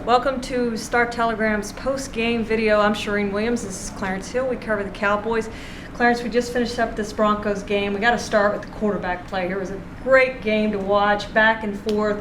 Welcome to Star Telegram's post-game video. I'm Shireen Williams. This is Clarence Hill. We cover the Cowboys. Clarence, we just finished up this Broncos game. We got to start with the quarterback play. It was a great game to watch, back and forth.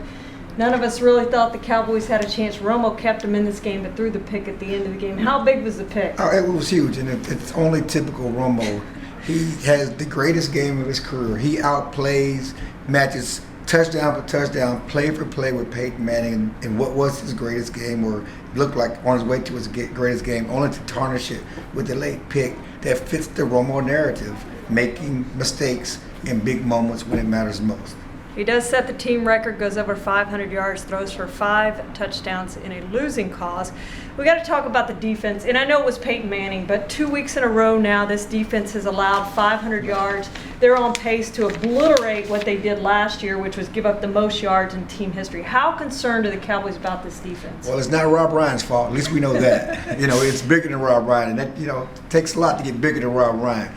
None of us really thought the Cowboys had a chance. Romo kept them in this game, but threw the pick at the end of the game. How big was the pick? Oh, it was huge, and it's only typical Romo. He has the greatest game of his career. He outplays, matches touchdown for touchdown, play for play with Peyton Manning, and what was his greatest game, or looked like on his way to his greatest game, only to tarnish it with the late pick that fits the Romo narrative, making mistakes in big moments when it matters most. He does set the team record, goes over 500 yards, throws for 5 touchdowns in a losing cause. We got to talk about the defense, and I know it was Peyton Manning, but 2 weeks in a row now, this defense has allowed 500 yards. They're on pace to obliterate what they did last year, which was give up the most yards in team history. How concerned are the Cowboys about this defense? Well, it's not Rob Ryan's fault. At least we know that. It's bigger than Rob Ryan, and that takes a lot to get bigger than Rob Ryan.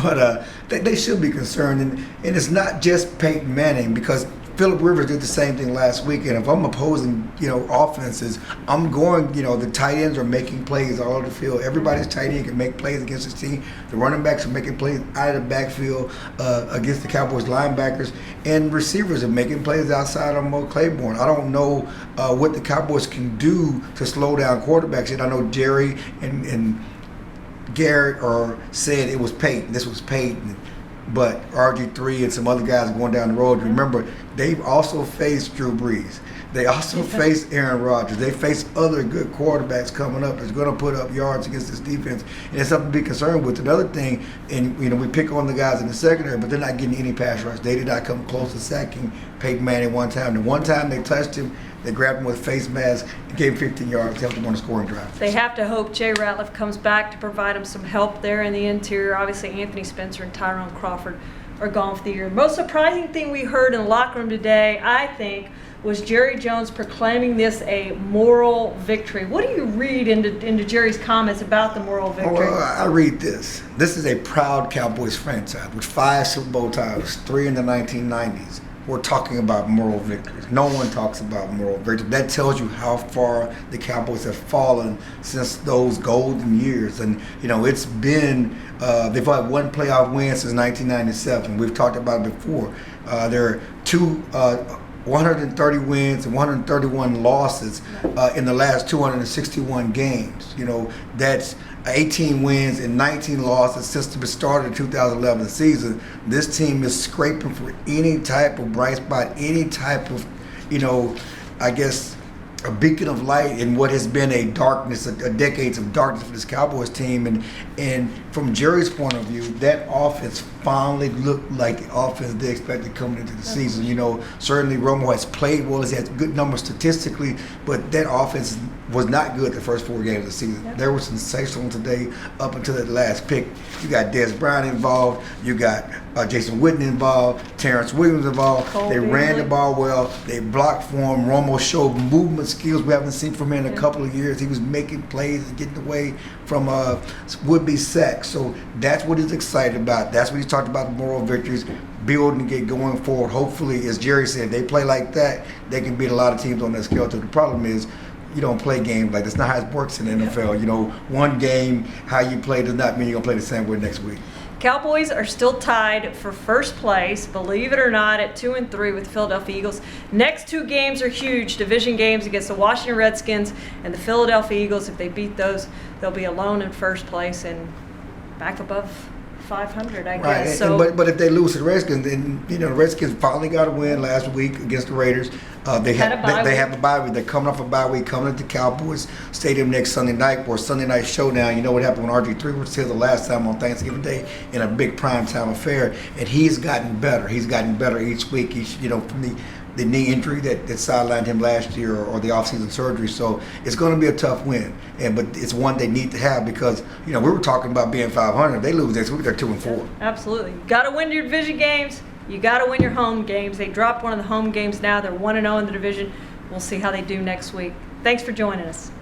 But they should be concerned, and it's not just Peyton Manning, because Phillip Rivers did the same thing last week, and if I'm opposing, offenses, I'm going, the tight ends are making plays all over the field. Everybody's tight end can make plays against his team. The running backs are making plays out of the backfield against the Cowboys linebackers, and receivers are making plays outside of Mo Claiborne. I don't know what the Cowboys can do to slow down quarterbacks. And I know Jerry and Garrett said it was Peyton. This was Peyton. But RG3 and some other guys going down the road. Remember, they've also faced Drew Brees. They also faced Aaron Rodgers. They face other good quarterbacks coming up that's going to put up yards against this defense. And it's something to be concerned with. Another thing, and we pick on the guys in the secondary, but they're not getting any pass rush. They did not come close to sacking Peyton Manning one time. The one time they touched him, they grabbed him with a face mask and gave him 15 yards, helped him on the scoring drive. They have to hope Jay Ratliff comes back to provide him some help there in the interior. Obviously, Anthony Spencer and Tyrone Crawford are gone for the year. The most surprising thing we heard in the locker room today, I think, was Jerry Jones proclaiming this a moral victory. What do you read into Jerry's comments about the moral victory? Well, I read this. This is a proud Cowboys franchise with 5 Super Bowl titles, 3 in the 1990s. We're talking about moral victories. No one talks about moral victories. That tells you how far the Cowboys have fallen since those golden years. And, it's been, they've had one playoff win since 1997. We've talked about it before. There are 130 wins and 131 losses in the last 261 games. That's 18 wins and 19 losses since the start of the 2011 season. This team is scraping for any type of bright spot, any type of, a beacon of light in what has been a darkness, a decades of darkness for this Cowboys team. And from Jerry's point of view, that offense finally looked like the offense they expected coming into the season. Certainly Romo has played well, he's had good numbers statistically, but that offense was not good the first 4 games of the season. Yep. They were sensational today up until that last pick. You got Des Bryant involved, you got Jason Witten involved, Terrence Williams involved. They ran the ball well, they blocked for him. Romo showed movement skills we haven't seen from him in a couple of years. He was making plays and getting away from would-be sacks. So that's what he's excited about. That's what he's talked about, the moral victories, build and get going forward. Hopefully, as Jerry said, they play like that, they can beat a lot of teams on that scale. The problem is, you don't play games like that's not how it works in the NFL. One game, how you play does not mean you're going to play the same way next week. Cowboys are still tied for first place, believe it or not, at 2-3 with the Philadelphia Eagles. Next 2 games are huge division games against the Washington Redskins and the Philadelphia Eagles. If they beat those, they'll be alone in first place and back above 500, I guess. Right. But if they lose to the Redskins, then the Redskins finally got a win last week against the Raiders. They have a bye week. They're coming off a bye week, coming to the Cowboys Stadium next Sunday night for a Sunday night showdown. You know what happened when RG3 was here the last time on Thanksgiving Day in a big primetime affair, and he's gotten better. He's gotten better each week. He's from the knee injury that sidelined him last year, or the offseason surgery. So it's going to be a tough win, but it's one they need to have, because we were talking about being 500. If they lose next week, they're 2-4. Absolutely, you got to win your division games. You got to win your home games. They dropped one of the home games now. They're 1-0 in the division. We'll see how they do next week. Thanks for joining us.